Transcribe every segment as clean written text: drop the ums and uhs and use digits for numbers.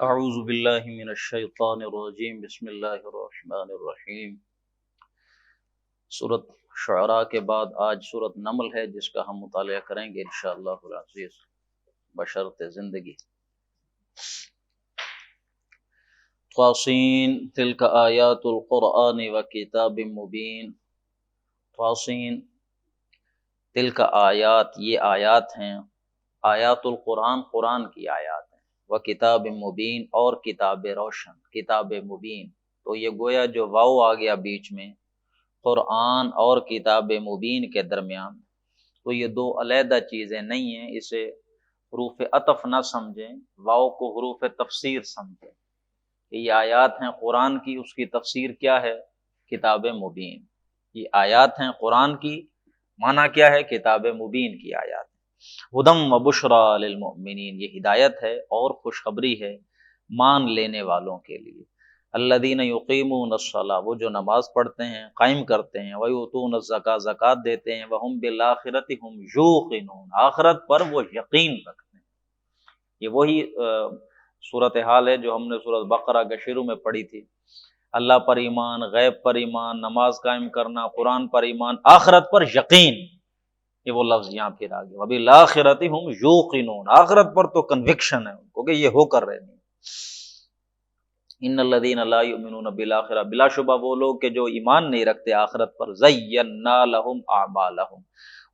اعوذ باللہ من الشیطان الرجیم بسم اللہ الرحمن الرحیم۔ سورۃ شعراء کے بعد آج سورۃ نمل ہے جس کا ہم مطالعہ کریں گے انشاءاللہ العزیز بشرط زندگی۔ طاسین تلک آیات القرآن وکتاب مبین۔ طاسین تلک آیات، یہ آیات ہیں، آیات القرآن، قرآن کی آیات ہیں، و کتاب مبین اور کتاب روشن، کتاب مبین۔ تو یہ گویا جو واو آ گیا بیچ میں قرآن اور کتاب مبین کے درمیان، تو یہ دو علیحدہ چیزیں نہیں ہیں، اسے حروف عطف نہ سمجھیں، واو کو حروف تفسیر سمجھیں کہ یہ آیات ہیں قرآن کی، اس کی تفسیر کیا ہے؟ کتاب مبین۔ یہ آیات ہیں قرآن کی، معنی کیا ہے؟ کتاب مبین کی آیات۔ ہدم و بشریٰ للمؤمنین، یہ ہدایت ہے اور خوشخبری ہے مان لینے والوں کے لیے۔ الذین یقیمون الصلاۃ، وہ جو نماز پڑھتے ہیں، قائم کرتے ہیں، ویؤتون الزکاۃ، زکوٰۃ دیتے ہیں، وہم بالآخرۃ ہم یوقنون، آخرت پر وہ یقین رکھتے ہیں۔ یہ وہی صورتحال ہے جو ہم نے سورۃ بقرہ کے شروع میں پڑھی تھی۔ اللہ پر ایمان، غیب پر ایمان، نماز قائم کرنا، قرآن پر ایمان، آخرت پر یقین، یہ وہ لفظ یہاں پھر آگے وبالآخرۃ ہم یوقنون، آخرت پر تو کنوکشن ہے ان کو کہ یہ ہو کر رہے نہیں۔ ان الذین لا یؤمنون بالآخرۃ، بلا شبہ وہ لوگ کہ جو ایمان نہیں رکھتے آخرت پر، زینا لہم اعمالہم،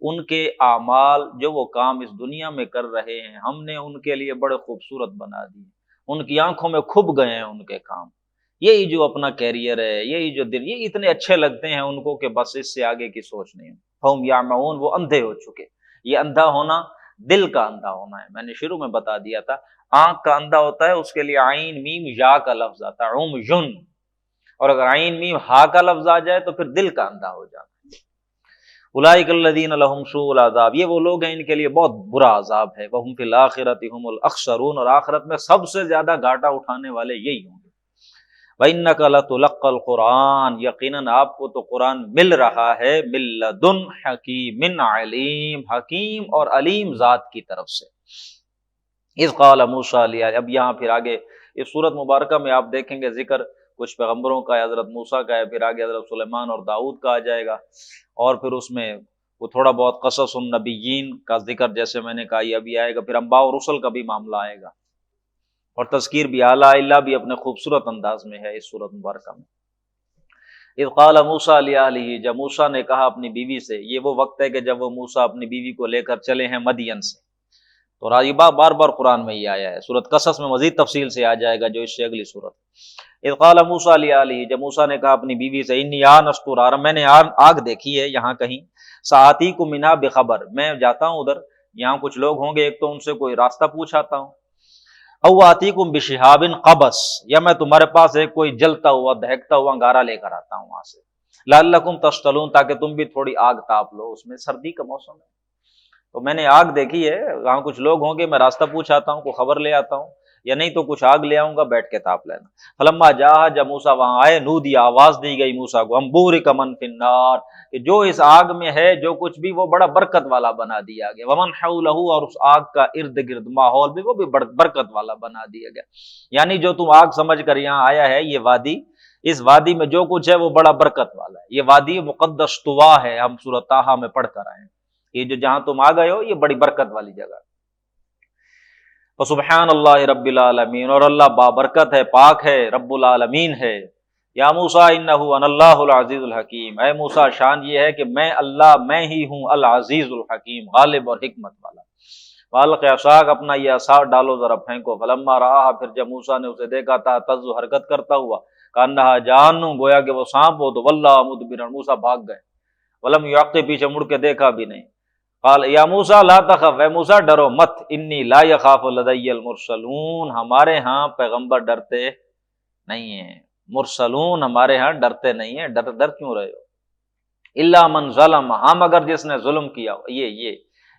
ان کے اعمال جو وہ کام اس دنیا میں کر رہے ہیں ہم نے ان کے لیے بڑے خوبصورت بنا دیے، ان کی آنکھوں میں کھب گئے ہیں ان کے کام، یہی جو اپنا کیریئر ہے، یہی جو دن، یہ اتنے اچھے لگتے ہیں ان کو کہ بس اس سے آگے کی سوچ نہیں۔ ہم یعمہون، وہ اندھے ہو چکے۔ یہ اندھا ہونا دل کا اندھا ہونا ہے، میں نے شروع میں بتا دیا تھا۔ آنکھ کا اندھا ہوتا ہے اس کے لیے عین میم یا کا لفظ آتا ہے، عمین، اور اگر عین میم ہا کا لفظ آ جائے تو پھر دل کا اندھا ہو جاتا ہے۔ اولئک الذین لہم سوء العذاب، یہ وہ لوگ ہیں ان کے لیے بہت برا عذاب ہے، وہم فی الآخرۃ ہم الاخسرون، اور آخرت میں سب سے زیادہ گھاٹا اٹھانے والے یہی ہوں گے۔ وَإِنَّكَ لَتُلَقَّى الْقُرْآنَ، یقیناً آپ کو تو قرآن مل رہا ہے، مِن لَدُنْ حَکِیمٍ علیم، حکیم اور علیم ذات کی طرف سے۔ اذ قال موسیٰ لِآ، اب یہاں پھر آگے اس سورت مبارکہ میں آپ دیکھیں گے ذکر کچھ پیغمبروں کا ہے، حضرت موسیٰ کا ہے، پھر آگے حضرت سلیمان اور داؤد کا آ جائے گا، اور پھر اس میں وہ تھوڑا بہت قصص النبیین کا ذکر جیسے میں نے کہا یہ ابھی آئے گا، پھر انبیاء و رسل کا بھی معاملہ آئے گا، اور تذکیر بھی اعلیٰ اللہ بھی اپنے خوبصورت انداز میں ہے اس سورت مبارکہ میں۔ اذ قال موسیٰ لأہلہ، جب موسیٰ نے کہا اپنی بیوی سے، یہ وہ وقت ہے کہ جب وہ موسیٰ اپنی بیوی کو لے کر چلے ہیں مدین سے، تو راجبہ بار بار قرآن میں یہ آیا ہے، سورت قصص میں مزید تفصیل سے آ جائے گا جو اس سے اگلی سورت۔ اذ قال موسیٰ لأہلہ، جب موسیٰ نے کہا اپنی بیوی سے، انی آنست نارا، میں نے آگ دیکھی ہے یہاں کہیں، سآتیکم منھا بخبر، میں جاتا ہوں ادھر، یہاں کچھ لوگ ہوں گے، ایک تو ان سے کوئی راستہ پوچھ آتا ہوں، او آتیکم بشہاب قبس، یا میں تمہارے پاس ایک کوئی جلتا ہوا دہکتا ہوا انگارہ لے کر آتا ہوں وہاں سے، لعلکم تصطلون، تاکہ تم بھی تھوڑی آگ تاپ لو، اس میں سردی کا موسم ہے، تو میں نے آگ دیکھی ہے، وہاں کچھ لوگ ہوں گے، میں راستہ پوچھ آتا ہوں، کوئی خبر لے آتا ہوں، یا نہیں تو کچھ آگ لے آؤں گا، بیٹھ کے تاپ لینا۔ فلما جاء، جب موسیٰ وہاں آئے، نودی، آواز دی گئی موسیٰ کو، ہم بورک من فی النار، کہ جو اس آگ میں ہے جو کچھ بھی وہ بڑا برکت والا بنا دیا گیا، ومن حولہ، اور اس آگ کا ارد گرد ماحول بھی وہ بھی برکت والا بنا دیا گیا، یعنی جو تم آگ سمجھ کر یہاں آیا ہے یہ وادی، اس وادی میں جو کچھ ہے وہ بڑا برکت والا ہے، یہ وادی مقدس طوا ہے، ہم سورۃ طٰہٰ میں پڑھ کر آئے ہیں، یہ جو جہاں تم آ گئے ہو یہ بڑی برکت والی جگہ۔ فسبحان اللہ رب العالمین، اور اللہ بابرکت ہے، پاک ہے، رب العالمین ہے۔ یا موسیٰ انہ انا اللہ العزیز الحکیم، اے موسیٰ شان یہ ہے کہ میں اللہ، میں ہی ہوں العزیز الحکیم، غالب اور حکمت والا۔ فالق عصاک، اپنا یہ عصا ڈالو ذرا پھینکو، فلما رآہا، پھر جب موسیٰ نے اسے دیکھا تھا تز، حرکت کرتا ہوا، کانہا جان، گویا کہ وہ سانپ ہو، تو ولہ مدبرا، موسیٰ بھاگ گئے، ولم یعقب، پیچھے مڑ کے دیکھا بھی نہیں۔ قال یا موسیٰ لا تخف، اے موسیٰ ڈرو مت، انی لا یخاف لدی المرسلون، ہمارے ہاں پیغمبر ڈرتے نہیں ہیں، مرسلون ہمارے ہاں ڈرتے نہیں ہیں، ڈر کیوں رہے ہو؟ الا من ظلم، ہاں مگر جس نے ظلم کیا ہو۔ یہ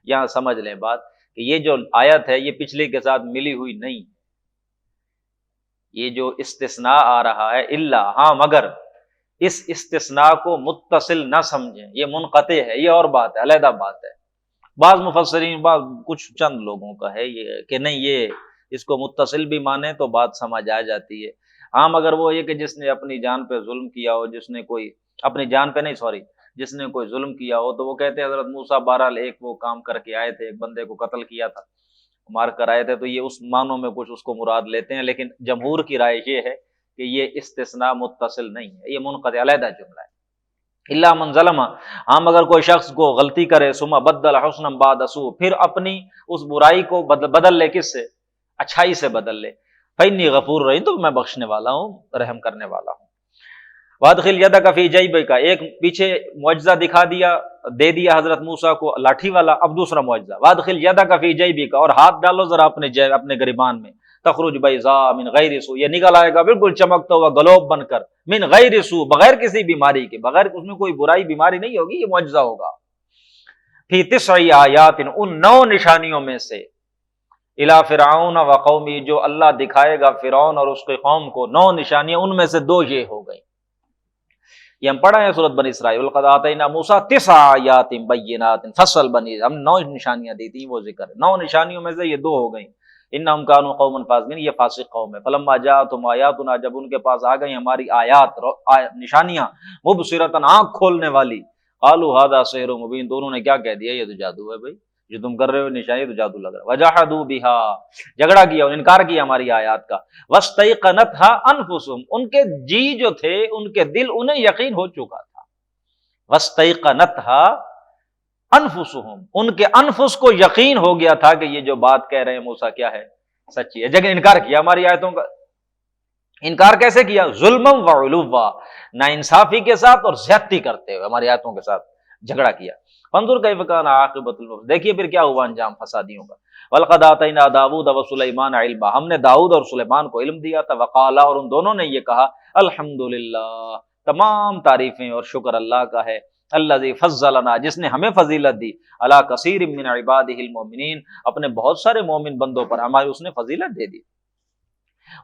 یہاں سمجھ لیں بات کہ یہ جو آیت ہے یہ پچھلی کے ساتھ ملی ہوئی نہیں، یہ جو استثناء آ رہا ہے الا، ہاں مگر، اس استثناء کو متصل نہ سمجھیں، یہ منقطع ہے، یہ اور بات ہے، علیحدہ بات ہے۔ بعض مفسرین، بعض کچھ چند لوگوں کا ہے یہ کہ نہیں، یہ اس کو متصل بھی مانے تو بات سمجھ آ جاتی ہے۔ عام اگر وہ یہ کہ جس نے اپنی جان پہ ظلم کیا ہو، جس نے کوئی اپنی جان پہ نہیں سوری جس نے کوئی ظلم کیا ہو، تو وہ کہتے ہیں حضرت موسیٰ بہرحال ایک وہ کام کر کے آئے تھے، ایک بندے کو قتل کیا تھا، مار کر آئے تھے، تو یہ اس معنوں میں کچھ اس کو مراد لیتے ہیں، لیکن جمہور کی رائے یہ ہے کہ یہ استثناء متصل نہیں ہے، یہ منقطع علیحدہ جملہ ہے۔ الا من ظلم، ہم اگر کوئی شخص کو غلطی کرے، ثم بدل حسنا بعد سوء، پھر اپنی اس برائی کو بدل لے، کس سے؟ اچھائی سے بدل لے، فإنی غفور رحیم، تو میں بخشنے والا ہوں، رحم کرنے والا ہوں۔ وادخل یدک فی جیبک، ایک پیچھے معجزہ دکھا دیا، دے دیا حضرت موسیٰ کو لاٹھی والا، اب دوسرا معجزہ، وادخل یدک فی جیبک، اور ہاتھ ڈالو ذرا اپنے جیب، اپنے گریبان میں، تخرج بیضاء من غیر سوء، یہ نکل آئے گا بالکل چمکتا ہوا گلوب بن کر، من غیر سوء، بغیر کسی بیماری کے، بغیر اس میں کوئی برائی بیماری نہیں ہوگی، یہ معجزہ ہوگا۔ فی 9 آیات، ان 9 نشانیوں میں سے، الی فرعون و قومی، جو اللہ دکھائے گا فرعون اور اس کے قوم کو، 9 نشانیاں، ان میں سے 2 یہ ہو گئی۔ یہ ہم پڑھا ہے سورۃ بنی اسرائیل، وَلَقَدْ آتَيْنَا مُوسَىٰ 9 آیات بینات فصل بنی، ہم 9 نشانیاں دی تھیں، وہ ذکر ہے، 9 نشانیوں میں سے یہ 2 ہو گئیں۔ انہم کانوا قوما فاسقین، یہ فاسق قوم ہے۔ فلما جاءتہم آیاتنا، جب ان کے پاس آ گئی ہماری آیات نشانیاں، مبصرۃ، آنکھ کھولنے والی، قالوا ھذا سحر مبین، تو انہوں نے کیا کہہ دیا، یہ تو جادو ہے بھائی، جو تم کر رہے ہو نشانی، تو جادو لگ رہا ہے۔ وجحدوا بها، جھگڑا کیا، انکار کیا ہماری آیات کا۔ واستيقنتها انفسهم، ان کے جی جو تھے، ان کے دل، انہیں یقین ہو چکا تھا۔ واستيقنتها انفسهم، ان کے انفس کو یقین ہو گیا تھا کہ یہ جو بات کہہ رہے ہیں موسیٰ کیا ہے، سچی ہے، لیکن انکار کیا ہماری آیتوں کا۔ انکار کیسے کیا؟ ظلما وعلوا، ناانصافی کے ساتھ اور زیادتی کرتے ہوئے ہماری آیتوں کے ساتھ جھگڑا کیا۔ فانظر کیف کان عاقبۃ المفسدین، دیکھیے پھر کیا ہوا انجام فسادیوں کا۔ وَلَقَدْ آتَيْنَا داؤد وسلیمان علما، ہم نے داؤد اور سلیمان کو علم دیا تھا۔ وقالا، اور ان دونوں نے یہ کہا، الحمدللہ، تمام تعریفیں اور شکر اللہ کا ہے، الذی فضلنا، جس نے ہمیں فضیلت دی، علی کثیر من عبادہ المؤمنین، اپنے بہت سارے مومن بندوں پر ہماری اس نے فضیلت دے دی۔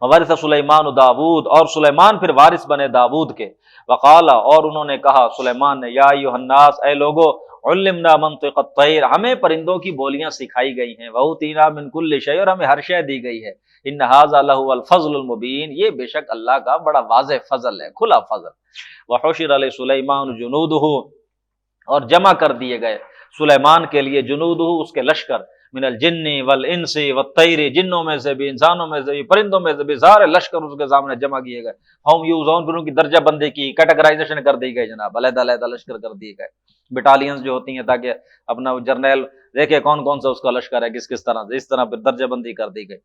وورث سلیمان داود، اور سلیمان پھر وارث بنے داود کے۔ وقالا، اور انہوں نے کہا سلیمان نے، یا ایھا الناس، اے لوگو، علمنا منطق الطیر، ہمیں پرندوں کی بولیاں سکھائی گئی ہیں، وأوتینا من کل شیء، اور ہمیں ہر شے دی گئی ہے، ان ھذا لہو الفضل المبین، یہ بے شک اللہ کا بڑا واضح فضل ہے، کھلا فضل۔ وحشر لسلیمان جنودہ، اور جمع کر دیے گئے سلیمان کے لیے جنودہ، اس کے لشکر، من الجن والانس والطیر، جنوں میں سے بھی، انسانوں میں سے بھی، پرندوں میں سے بھی، سارے لشکر اس کے سامنے جمع کیے گئے۔ ہم یوزون، پھر ان کی درجہ بندی کی، کیٹیگرائزیشن کر دی گئی جناب، علیحدہ علیحدہ لشکر کر دیے گئے، بٹالینز جو ہوتی ہیں، تاکہ اپنا جرنیل دیکھے کون کون سا اس کا لشکر ہے، کس کس طرح سے، اس طرح پھر درجہ بندی کر دی گئی۔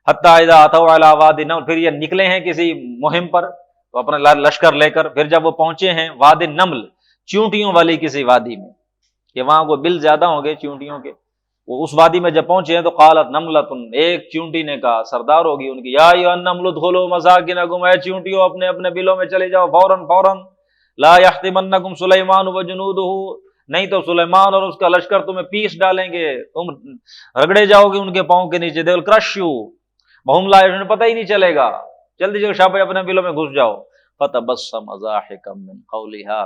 حتی اذا اتوا علی وادی النمل، پھر یہ نکلے ہیں کسی مہم پر، تو اپنا لشکر لے کر، پھر جب وہ پہنچے ہیں وادی النمل، چیونٹیوں والی کسی وادی میں، کہ وہاں کو بل زیادہ ہوں گے چیونٹیوں کے، وہ اس وادی میں جب پہنچے ہیں تو قالت نملۃ، ایک چیونٹی نے کہا، سردار ہوگی ان کی، یا ایھا النمل ادخلوا مساکنکم، اے چیونٹیوں اپنے اپنے بلوں میں چلے جاؤ فوراً فوراً، لا یحطمنکم سلیمان وجنودہ، نہیں تو سلیمان اور اس کا لشکر تمہیں پیس ڈالیں گے، تم رگڑے جاؤ گے ان کے پاؤں کے نیچے، they will crush you وہم لا یشعرون، پتہ ہی نہیں چلے گا، جلدی جلدی شاپے اپنے بلوں میں گھس جاؤ۔ فتبسم ضاحکا من قولها،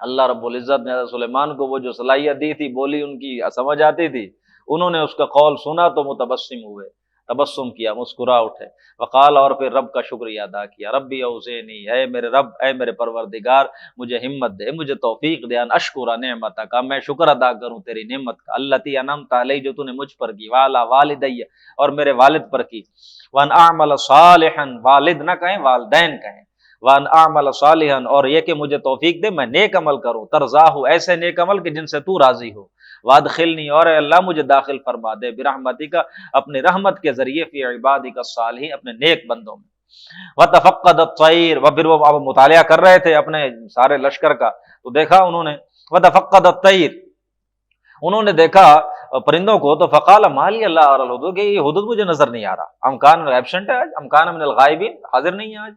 اللہ رب العزت نے حضرت سلیمان کو وہ جو صلاحیت دی تھی، بولی ان کی سمجھ آتی تھی، انہوں نے اس کا قول سنا تو متبسم ہوئے، تبسم کیا، مسکرا اٹھے۔ وقال، اور پھر رب کا شکریہ ادا کیا، ربی اوزعنی، اے میرے رب، اے میرے پروردگار، مجھے ہمت دے، مجھے توفیق دے، ان اشکر نعمتک، میں شکر ادا کروں تیری نعمت کا، التی انعمت علی، جو تو نے مجھ پر کی، وعلی والدی، اور میرے والد پر کی، وان اعمل صالحا، والد نہ کہیں والدین کہیں، وان اعمل صالحا، اور یہ کہ مجھے توفیق دے میں نیک عمل کروں، ترضاہ، ایسے نیک عمل کہ جن سے تو راضی ہو، وادخلنی، اور اے اللہ مجھے داخل فرما دے، برحمتک، اپنی رحمت کے ذریعے، فی عبادک الصالحین، اپنے نیک بندوں میں۔ وتفقد الطیر، وہ پھر وہ اب مطالعہ کر رہے تھے اپنے سارے لشکر کا، تو دیکھا انہوں نے، وتفقد الطیر، انہوں نے دیکھا پرندوں کو، تو فقال ما لی لا اری الہدہد، کہ یہ ہدہد مجھے نظر نہیں آ رہا، امکان ایبسنٹ ہے آج، امکان من الغائبین، حاضر نہیں ہے آج،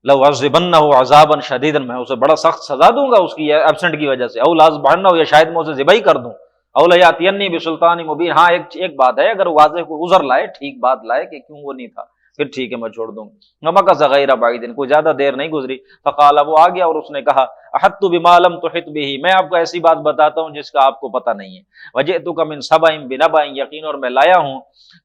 لَأُعَذِّبَنَّهُ عَذَابًا شَدِيدًا، میں اسے بڑا سخت سزا دوں گا اس کی ایبسنٹ کی وجہ سے، او لَأَذْبَحَنَّهُ، یا شاید میں اسے ذبح ہی کر دوں، او لَيَأْتِيَنِّي بِسُلْطَانٍ مُبِينٍ، ہاں ایک بات ہے، اگر واضح کوئی عذر لائے، ٹھیک بات لائے کہ کیوں وہ نہیں تھا، پھر ٹھیک ہے میں چھوڑ دوں گا۔ ومکث غیر بعید، کوئی زیادہ دیر نہیں گزری، فقال، وہ آ گیا اور اس نے کہا، احطت بما لم تحط به، میں آپ کو ایسی بات بتاتا ہوں جس کا آپ کو پتہ نہیں ہے، وجئتک من سبأ بنبأ یقین، اور میں لایا ہوں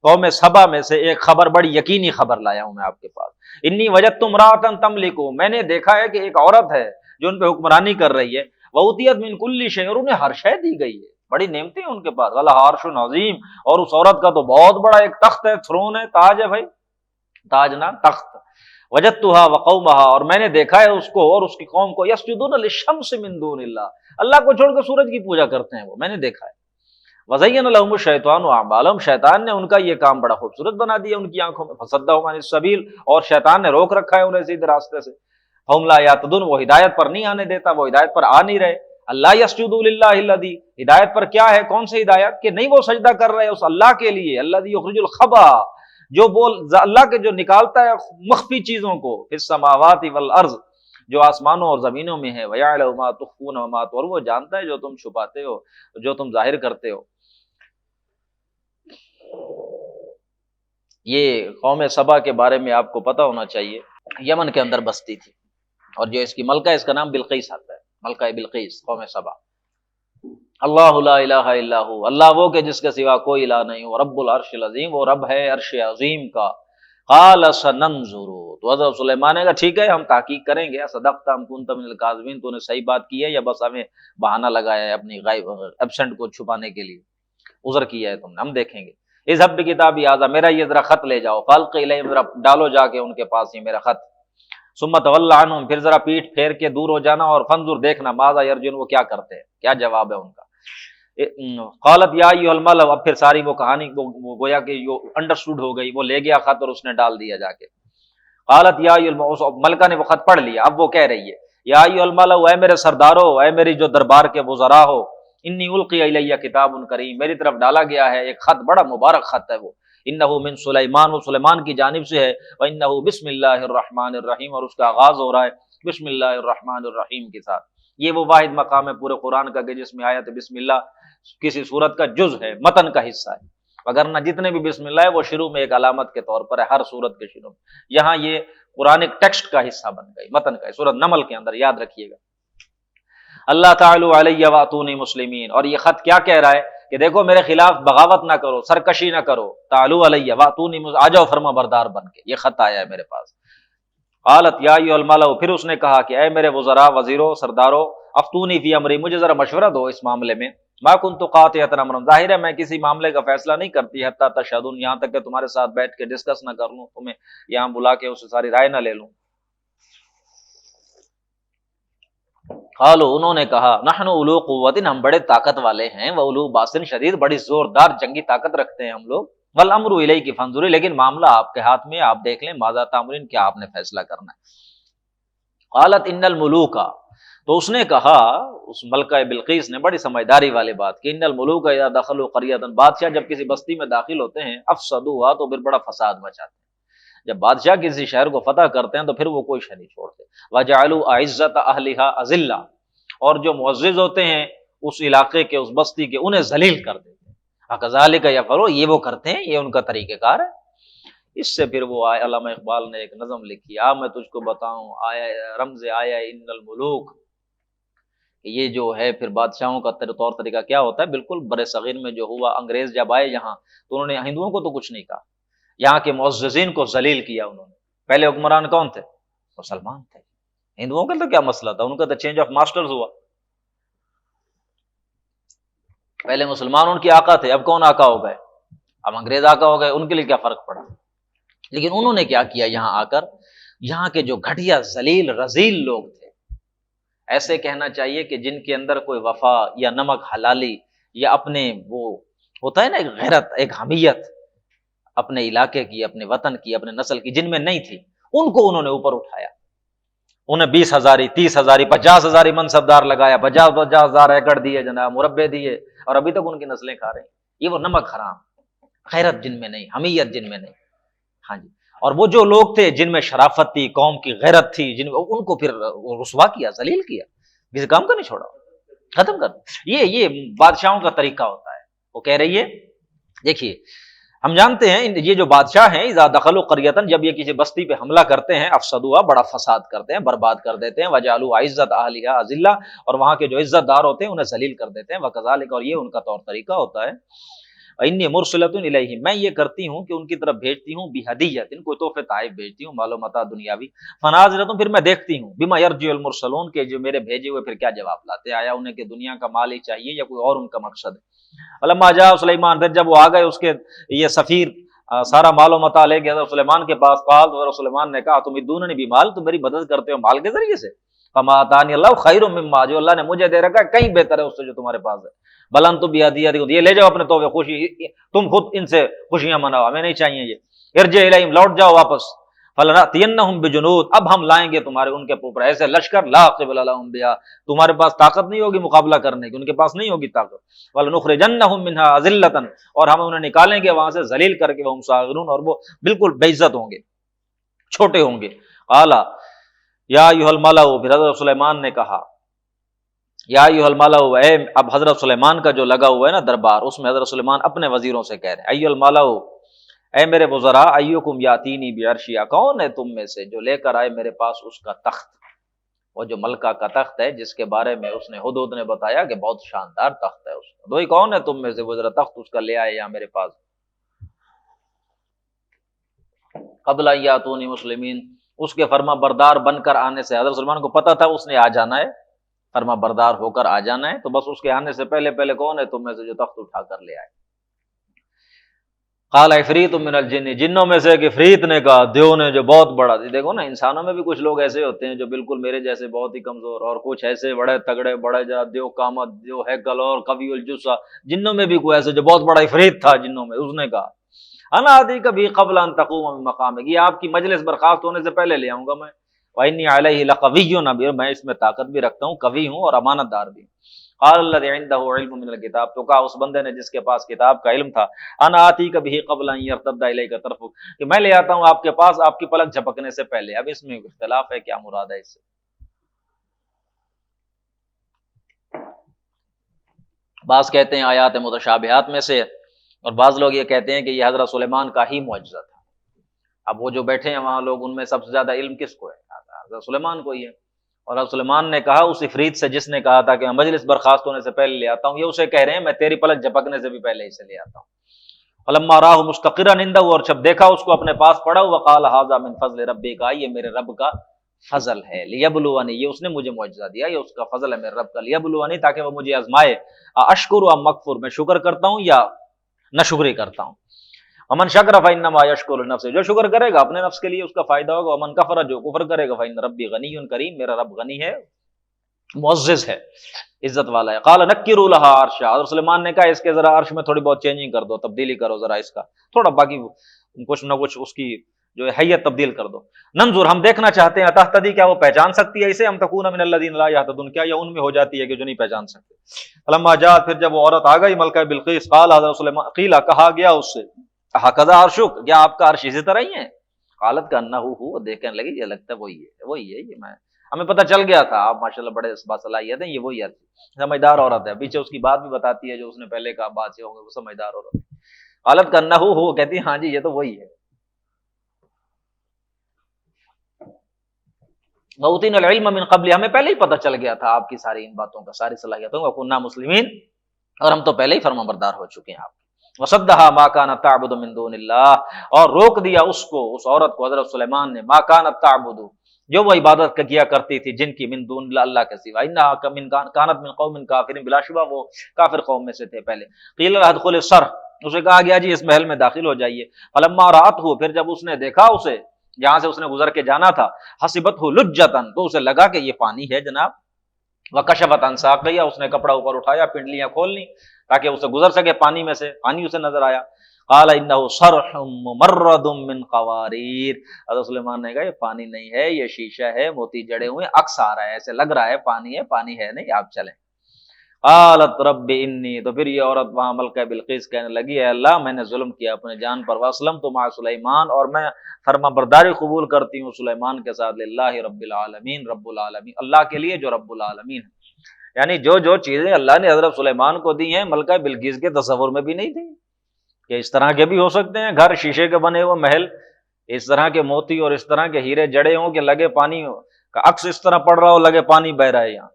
قوم سبا میں سے ایک خبر، بڑی یقینی خبر لایا ہوں میں آپ کے پاس، انی وجدت امرأة تملک، میں نے دیکھا ہے کہ ایک عورت ہے جو ان پہ حکمرانی کر رہی ہے، وأوتیت من کل شیء، اور انہیں ہر شے دی گئی ہے، بڑی نعمتیں ہیں ان کے پاس، وَلَهَا عَرْشٌ عَظِيمٌ، اور اس عورت کا تو بہت بڑا ایک تخت ہے، تھرون ہے، تاج ہے بھائی، تاج نہ تخت، وجدتها وقومها، اور میں نے دیکھا ہے اس کو اور اس کی قوم کو، یسجدون للشمس من دون اللہ، اللہ کو چھوڑ کر سورج کی پوجا کرتے ہیں، وہ میں نے دیکھا ہے، وزین لهم الشیطان اعمالهم، شیطان نے ان کا یہ کام بڑا خوبصورت بنا دیا ان کی آنکھوں میں، فصدهم عن السبیل، اور شیطان نے روک رکھا ہے انہیں سیدھے راستے سے، ہم لا یهتدون، وہ ہدایت پر نہیں آنے دیتا، وہ ہدایت پر آ نہیں رہے، اللہ یسجدوا للہ الذی، ہدایت پر کیا ہے، کون سی ہدایت کہ نہیں وہ سجدہ کر رہے اس اللہ کے لیے، الذی یخرج الخبا، جو اللہ کے جو نکالتا ہے مخفی چیزوں کو، فی السماوات والارض، جو آسمانوں اور زمینوں میں ہے، ویعلم ما تخفون وما، اور وہ جانتا ہے جو تم چھپاتے ہو، جو تم ظاہر کرتے ہو۔ یہ قوم سبا کے بارے میں آپ کو پتہ ہونا چاہیے، یمن کے اندر بستی تھی، اور جو اس کی ملکہ، اس کا نام بلقیس آتا ہے، ملکہ بلقیس، قوم سبا۔ اللہ لا الہ الا ہو، اللہ وہ کہ جس کے سوا کوئی الہ نہیں ہو، رب العرش العظیم، وہ رب ہے عرش عظیم کا۔ قال سننظر، تو حضرت سلیمان نے کہا ٹھیک ہے ہم تحقیق کریں گے، صدقت ام کنت من الکاذبین، تو نے صحیح بات کی ہے یا بس ہمیں بہانہ لگایا ہے اپنی غائب ایبسنٹ کو چھپانے کے لیے، عذر کیا ہے تم نے، ہم دیکھیں گے۔ اذهب بکتابی ھذا، میرا یہ ذرا خط لے جاؤ، فالق الیہم، ذرا ڈالو جا کے ان کے پاس یہ میرا خط، ثم تول عنہم، پھر ذرا پیٹ پھیر کے دور ہو جانا، اور فانظر، دیکھنا، ماذا یرجعون، وہ کیا کرتے ہیں، کیا جواب ہے ان کا۔ قالت یا ایھا الملأ، اب پھر ساری وہ کہانی وہ گویا کہ جو انڈرسٹوڈ ہو گئی، وہ لے گیا خط اور اس نے ڈال دیا جا کے۔ قالت یا ایھا الملأ، ملکہ نے وہ خط پڑھ لیا، اب وہ کہہ رہی ہے یا ایھا الملأ، اے میرے سردارو، اے میری جو دربار کے وزراء ہو، انی القی الی کتاب کریم، میری طرف ڈالا گیا ہے ایک خط، بڑا مبارک خط ہے وہ، انہ من سلیمان، وہ سلیمان کی جانب سے ہے، وانہ بسم اللہ الرحمن الرحیم، اور اس کا آغاز ہو رہا ہے بسم اللہ الرحمن الرحیم کے ساتھ۔ یہ وہ واحد مقام ہے پورے قرآن کا کہ جس میں آیت بسم اللہ کسی صورت کا جز ہے، متن کا حصہ ہے، وگرنہ جتنے بھی بسم اللہ ہے وہ شروع میں ایک علامت کے طور پر ہے ہر صورت کے شروع میں، یہاں یہ قرآنک ٹیکسٹ کا حصہ بن گئی، متن کا ہے، سورۃ نمل کے اندر، یاد رکھیے گا۔ اللہ تعالی علیہ واتونی مسلمین، اور یہ خط کیا کہہ رہا ہے کہ دیکھو میرے خلاف بغاوت نہ کرو، سرکشی نہ کرو، تعالو علیہ واتونی، آ جاؤ فرما بردار بن کے، یہ خط آیا ہے میرے پاس۔ قالت یا ایھا الملأ، پھر اس نے کہا کہ اے میرے وزراء، وزیروں، سرداروں، افتونی فی امری، مجھے ذرا مشورہ دو اس معاملے میں، ما کنت قاطعۃ امرا، ظاہر ہے میں کسی معاملے کا فیصلہ نہیں کرتی حتی تشہدون، یہاں تک کہ تمہارے ساتھ بیٹھ کے ڈسکس نہ کر لوں، تمہیں یہاں بلا کے اس سے ساری رائے نہ لے لوں۔ قالوا، انہوں نے کہا، نحن اولو قوت، ہم بڑے طاقت والے ہیں، واولو باس شدید، بڑی زوردار جنگی طاقت رکھتے ہیں ہم لوگ، والامر الیک فانظری، لیکن معاملہ آپ کے ہاتھ میں، آپ دیکھ لیں، ماذا تامرین، کیا آپ نے فیصلہ کرنا ہے۔ قالت ان الملوک، تو اس نے کہا، اس ملکہ بلقیس نے بڑی سمجھداری والی بات کہ ان الملوک اذا دخلوا قریۃ، بادشاہ جب کسی بستی میں داخل ہوتے ہیں، افسدوها، تو پھر بڑا فساد مچاتے ہیں، جب بادشاہ کسی شہر کو فتح کرتے ہیں تو پھر وہ کوئی شے نہیں چھوڑتے، وجعلوا اعزۃ اہلها اذلہ، اور جو معزز ہوتے ہیں اس علاقے کے، اس بستی کے، انہیں ذلیل کر دیتے ہیں، وکذالک یفعلون، یہ وہ کرتے ہیں، یہ ان کا طریقہ کار ہے۔ اس سے پھر وہ علامہ اقبال نے ایک نظم لکھی، میں تجھ کو بتاؤں آیا رمز آیا ان الملوک، کہ یہ جو ہے پھر بادشاہوں کا طور طریقہ کیا ہوتا ہے، بالکل برِ صغیر میں جو ہوا، انگریز جب آئے یہاں تو انہوں نے ہندوؤں کو تو کچھ نہیں کہا، یہاں کے معززین کو ذلیل کیا انہوں نے۔ پہلے حکمران کون تھے؟ مسلمان تھے، ہندوؤں کا تو کیا مسئلہ تھا، ان کا تو چینج آف ماسٹرز ہوا، پہلے مسلمان ان کے آقا تھے، اب کون آقا ہو گئے، اب انگریز آقا ہو گئے، ان کے لیے کیا فرق پڑا۔ لیکن انہوں نے کیا کیا یہاں آ کر، یہاں کے جو گھٹیا ذلیل رذیل لوگ تھے، ایسے کہنا چاہیے کہ جن کے اندر کوئی وفا یا نمک حلالی یا اپنے وہ ہوتا ہے نا ایک غیرت، ایک حمیت اپنے علاقے کی، اپنے وطن کی، اپنے نسل کی، جن میں نہیں تھی، ان کو انہوں نے اوپر اٹھایا، انہیں 20,000 30,000 50,000 منصبدار لگایا، 50,000 ایکڑ دیے، جناب مربع دیے، اور ابھی تک ان کی نسلیں کھا رہے ہیں۔ یہ وہ نمک حرام، غیرت جن میں نہیں، حمیت جن میں نہیں، ہاں جی۔ اور وہ جو لوگ تھے جن میں شرافت تھی، قوم کی غیرت تھی، ان کو پھر رسوا کیا، ذلیل کیا، کسی کام کا نہیں چھوڑا، ختم کر۔ یہ بادشاہوں کا طریقہ ہوتا ہے۔ وہ کہہ رہی ہے، دیکھیے ہم جانتے ہیں یہ جو بادشاہ ہیں اذا دخلوا قریۃ، جب یہ کسی بستی پہ حملہ کرتے ہیں، افسدوها، بڑا فساد کرتے ہیں، برباد کر دیتے ہیں، وجعلوا عزت اہلها اذلہ، اور وہاں کے جو عزت دار ہوتے ہیں انہیں ذلیل کر دیتے ہیں، وکذالک، اور یہ ان کا طور طریقہ ہوتا ہے، انی مرسلۃ الیہم، میں یہ کرتی ہوں کہ ان کی طرف بھیجتی ہوں بہدیۃ، ان کو تحفے تحائف بھیجتی ہوں، مال و متاع دنیاوی، فناظرۃ، پھر میں دیکھتی ہوں بما یرجع المرسلون، کہ جو میرے بھیجے ہوئے پھر کیا جواب لاتے، آیا انہیں کہ دنیا کا مال ہی چاہیے یا کوئی اور ان کا مقصد ہے۔ فلما جاء سلیمان، پھر جب وہ آ گئے اس کے یہ سفیر سارا مال و متاع لے کے حضرت سلیمان کے پاس، قال، حضرت سلیمان نے کہا تمدوننی بمال، تم میری مدد کرتے ہو مال کے ذریعے سے، فما آتانی اللہ خیر مما، جو اللہ نے مجھے دے رکھا ہے کہیں بہتر ہے اس سے جو تمہارے پاس ہے، بل انتم بیہدیتکم، یہ لے جاؤ اپنے تحفے، خوشی تم خود ان سے خوشیاں مناؤ، ہمیں نہیں چاہیے یہ، ارجع الیہم، لوٹ جاؤ واپس، فلنأتینہم بجنود، اب ہم لائیں گے تمہارے ان کے اوپر ایسے لشکر، لا قبل لہم بہا، تمہارے پاس طاقت نہیں ہوگی مقابلہ کرنے کی، ان کے پاس نہیں ہوگی طاقت، ولنخرجنہم منہا اذلۃ، اور ہم انہیں نکالیں گے وہاں سے ذلیل کر کے، وہم صاغرون، اور وہ بالکل بے عزت ہوں گے، چھوٹے ہوں گے۔ قال یا ایھا الملأ، پھر حضرت سلیمان نے کہا یا ایھا الملأ، اے، اب حضرت سلیمان کا جو لگا ہوا ہے نا دربار، اس میں حضرت سلیمان اپنے وزیروں سے کہہ رہے ہیں، ایھا الملأ، اے میرے وزراء، ایکم یاتینی بعرشیا، کون ہے تم میں سے جو لے کر آئے میرے پاس اس کا تخت، وہ جو ملکہ کا تخت ہے جس کے بارے میں اس نے ہدہد نے بتایا کہ بہت شاندار تخت ہے اس کا، وہی کون ہے تم میں سے وہ ذرا تخت اس کا لے آئے یہاں میرے پاس، قبل ان یاتونی مسلمین، اس کے فرما بردار بن کر آنے سے، حضرت سلیمان کو پتا تھا اس نے آ جانا ہے، فرما بردار ہو کر آ جانا ہے، تو بس اس کے آنے سے پہلے پہلے کون ہے تم میں سے جو تخت اٹھا کر لے آئے۔ قال عفریت من الجن، جنوں میں سے ایک عفریت نے کہا، دیو نے جو بہت بڑا، دیکھو نا انسانوں میں بھی کچھ لوگ ایسے ہوتے ہیں جو بالکل میرے جیسے بہت ہی کمزور، اور کچھ ایسے بڑے تگڑے بڑے جا دیو قامت دیو ہیکل اور قوی الجثہ، جنوں میں بھی کوئی ایسے جو بہت بڑا عفریت تھا جنوں میں، اس نے کہا انا آتی کبھی قبل ان تقوم من مقامک، یہ آپ کی مجلس برخاست ہونے سے پہلے لے آؤں گا میں، وانی علیہ لقوی، میں اس میں طاقت بھی رکھتا ہوں، قوی ہوں اور امانت دار بھی ہوں۔ قال الذی عنده علم من الکتاب، تو کہا اس بندے نے جس کے پاس کتاب کا علم تھا، انا آتی کبھی قبل ان یرتد الیک طرفک، کہ میں لے آتا ہوں آپ کے پاس آپ کی پلک جھپکنے سے پہلے۔ اب اس میں اختلاف ہے، کیا مراد ہے اس سے؟ بعض کہتے ہیں آیات متشابہات میں سے، اور بعض لوگ یہ کہتے ہیں کہ یہ حضرت سلیمان کا ہی معجزہ تھا۔ اب وہ جو بیٹھے ہیں وہاں لوگ، ان میں سب سے زیادہ علم کس کو ہے؟ حضرت سلیمان کو ہی ہے، اور حضرت سلیمان نے کہا اس عفریت سے جس نے کہا تھا کہ میں مجلس برخاست ہونے سے پہلے لے آتا ہوں، یہ اسے کہہ رہے ہیں میں تیری پلک جھپکنے سے بھی پہلے اسے لے آتا ہوں۔ فلما راہ مستقرا عنده، اور جب دیکھا اس کو اپنے پاس پڑا ہوا، قال هذا من فضل ربی، کا یہ میرے رب کا فضل ہے، لیبلونی، یہ اس نے مجھے معجزہ دیا، یہ اس کا فضل ہے میرے رب کا، لیبلونی، تاکہ وہ مجھے آزمائے، اشکر ام مکفور، میں شکر کرتا ہوں یا ناشکری کرتا ہوں۔ ومن شکر فانما یشکر لنفسہ، جو شکر کرے گا اپنے نفس کے لیے اس کا فائدہ ہوگا، ومن کفر، جو کفر کرے گا، فان ربی غنی کریم، میرا رب غنی ہے، معزز ہے، عزت والا ہے۔ قال نکروا لها عرشا، حضرت سلیمان نے کہا اس کے ذرا عرش میں تھوڑی بہت چینجنگ کر دو، تبدیلی کرو ذرا اس کا، تھوڑا باقی کچھ نہ کچھ اس کی جو ہے حیت تبدیل کر دو، ننظر، ہم دیکھنا چاہتے ہیں، تہتدی، کیا وہ پہچان سکتی ہے اسے، ہم تکون من الذین لا یہتدون، کیا یہ ان میں ہو جاتی ہے کہ جو نہیں پہچان سکتے۔ فلما جاءت، پھر جب وہ عورت آ گئی ملکہ بلقیس، قال حضرت سلیمان، قیل، کہا گیا اس سے، ہکذا عرشک، کیا آپ کا عرش اسی طرح ہی ہے؟ قالت کا انہ ہو، دیکھنے لگی یہ لگتا ہے وہی ہے یہ، میں ہمیں پتہ چل گیا تھا، آپ ماشاءاللہ بڑے باصلاحیت ہیں، یہ وہی ہے، سمجھدار عورت ہے، پیچھے اس کی بات بھی بتاتی ہے جو اس نے پہلے کہا، بات سے ہوں گے، وہ سمجھدار عورت ہے۔ قالت کا انہ ہو، کہتی ہاں جی یہ تو وہی ہے۔ وَأُوتِينَا الْعِلْمَ مِنْ قَبْلِ، ہمیں پہلے ہی پتہ چل گیا تھا آپ کی ساری ان باتوں کا، ساری صلاحیتوں کا، وَكُنَّا مُسْلِمِينَ، اور ہم تو پہلے ہی فرما بردار ہو چکے ہیں آپ۔ وَصَدَّهَا مَا كَانَتْ تَعْبُدُ مِن دُونِ اللَّهِ، اور روک دیا اس کو، اس عورت کو، حضرت سلیمان نے، مَا كَانَتْ تَعْبُدُ، جو وہ عبادت کیا کرتی تھی جن کی، من دون اللہ، اللہ کے سوا، انها كانت من قوم کافرین، بلا شبہ وہ کافر قوم میں سے تھے پہلے۔ قیل لها ادخل الصرح، اسے کہا گیا جی اس محل میں داخل ہو جائیے۔ فلما رأته، پھر جب اس نے دیکھا اسے جہاں سے اس نے گزر کے جانا تھا، حسبته لجة، تو اسے لگا کہ یہ پانی ہے جناب، وکشفت عن ساقیہ، اس نے کپڑا اوپر اٹھایا، پنڈلیاں کھول لی تاکہ اسے گزر سکے پانی میں سے، پانی اسے نظر آیا۔ قال انه صرح ممرد من قواریر، حضرت سلیمان نے کہا یہ پانی نہیں ہے، یہ شیشہ ہے، موتی جڑے ہوئے، عکس آ رہا ہے، ایسے لگ رہا ہے پانی ہے نہیں، آپ چلیں۔ قالت رب انی، تو پھر یہ عورت وہاں ملکہ بلقیس کہنے لگی، اے اللہ میں نے ظلم کیا اپنے جان پر، واسلمت مع سلیمان، اور میں فرما برداری قبول کرتی ہوں سلیمان کے ساتھ، للہ رب العالمین، رب العالمین، اللہ کے لیے جو رب العالمین ہے، یعنی جو چیزیں اللہ نے حضرت سلیمان کو دی ہیں ملکہ بلقیس کے تصور میں بھی نہیں تھی، کہ اس طرح کے بھی ہو سکتے ہیں گھر، شیشے کے بنے ہوئے محل، اس طرح کے موتی اور اس طرح کے ہیرے جڑے ہوں کہ لگے پانی کا عکس اس طرح پڑ رہا ہو، لگے پانی بہ رہا ہے یہاں۔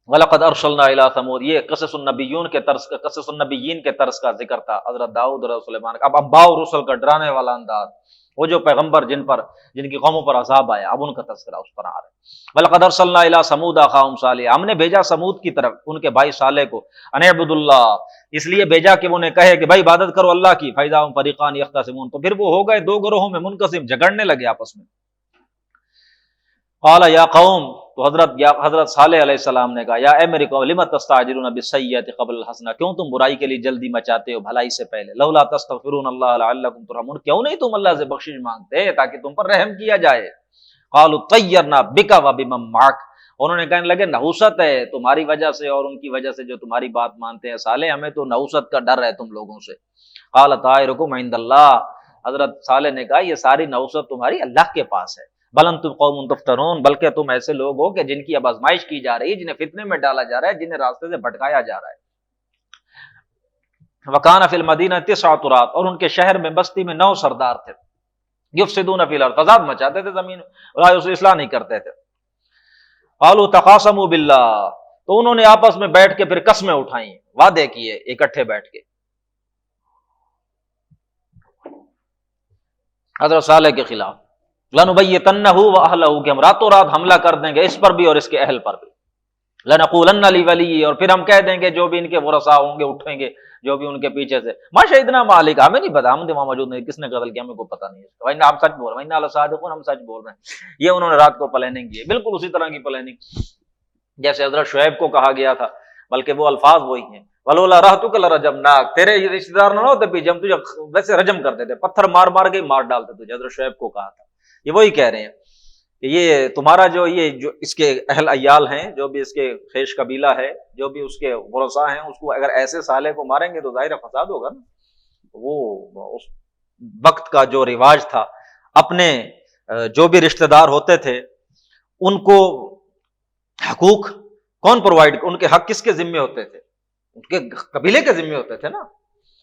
وَلَقَدْ أَرْسَلْنَا إِلَىٰ ثَمُودَ، یہ قصص النبیون کے طرز کا، قصص النبیین کے طرز کا ذکر تھا حضرت داؤد اور سلیمان کا۔ اب انباء و رسل کا ڈرانے والا انداز، وہ جو پیغمبر جن کی قوموں پر عذاب آیا، اب ان کا تذکرہ اس پر آ رہا ہے۔ وَلَقَدْ أَرْسَلْنَا إِلَىٰ ثَمُودَ أَخَاهُمْ صَالِحًا، ہم نے بھیجا سمود کی طرف ان کے بھائی صالح کو، أَنِ اعْبُدُوا اللَّهَ، اس لیے بھیجا کہ وہ انہیں کہے کہ بھائی عبادت کرو اللہ کی۔ فَإِذَا هُمْ فَرِيقَانِ يَخْتَصِمُونَ، تو پھر وہ ہو گئے دو گروہوں میں منقسم، جھگڑنے لگے آپس میں۔ قال یا قوم، تو حضرت صالح علیہ السلام نے کہا، یا اے میری قوم، لم تستعجلون بالسیئۃ قبل الحسنہ، کیوں تم برائی کے لیے جلدی مچاتے ہو بھلائی سے پہلے؟ لولا تستغفرون اللہ لعلکم ترحمون، کیوں نہیں تم اللہ سے بخشش مانگتے تاکہ تم پر رحم کیا جائے؟ قالوا طیرنا بک وبمن معک، انہوں نے کہنے لگے نحوست ہے تمہاری وجہ سے اور ان کی وجہ سے جو تمہاری بات مانتے ہیں صالح، ہمیں تو نحوست کا ڈر ہے تم لوگوں سے۔ قال طائرکم عند اللہ، حضرت صالح نے کہا یہ ساری نحوست تمہاری اللہ کے پاس ہے۔ بل انتم قوم تفتنون، بلکہ تم ایسے لوگ ہو کہ جن کی اب آزمائش کی جا رہی ہے، جنہیں فتنے میں ڈالا جا رہا ہے، جنہیں راستے سے بھٹکایا جا رہا ہے۔ وکان فی المدینہ 9 رات، اور ان کے شہر میں بستی میں 9 سردار تھے، یفسدون فی الارض، فساد مچاتے تھے زمین، اور اسے اصلاح نہیں کرتے تھے۔ قالوا تقاسموا باللہ، تو انہوں نے آپس میں بیٹھ کے پھر قسمیں اٹھائیں، وعدے کیے اکٹھے بیٹھ کے حضرت صالح کے خلاف، لنبیتنہ واہلہ، کہ ہم راتوں رات حملہ کر دیں گے اس پر بھی اور اس کے اہل پر بھی۔ لنقولن لولی، اور پھر ہم کہہ دیں گے جو بھی ان کے ورثاء ہوں گے، اٹھیں گے جو بھی ان کے پیچھے سے، ما شہدنا مالک، ہمیں نہیں پتا، ہم وہاں موجود نہیں، کس نے قتل کیا ہمیں کوئی پتہ نہیں ہے، ہم سچ بول رہے ہیں، انا لصادقون، ہم سچ بول رہے ہیں۔ یہ انہوں نے رات کو پلاننگ کی ہے، بالکل اسی طرح کی پلاننگ جیسے حضرت شعیب کو کہا گیا تھا، بلکہ وہ الفاظ وہی ہیں، ولولا رہتک لرجمناک، تیرے رشتے دار نہ ہوتے پیچھے ہم تجھے ویسے رجم کرتے تھے، پتھر مار مار کے مار ڈالتے تھے، حضرت شعیب کو کہا تھا۔ یہ وہی کہہ رہے ہیں کہ یہ تمہارا جو اس کے اہل عیال ہیں، جو بھی اس کے خیش قبیلہ ہے، جو بھی اس کے ورثاء ہیں، اس کو اگر ایسے صالح کو ماریں گے تو ظاہر فساد ہوگا نا۔ وہ اس وقت کا جو رواج تھا، اپنے جو بھی رشتہ دار ہوتے تھے ان کو حقوق کون پرووائڈ، ان کے حق کس کے ذمے ہوتے تھے؟ ان کے قبیلے کے ذمے ہوتے تھے نا۔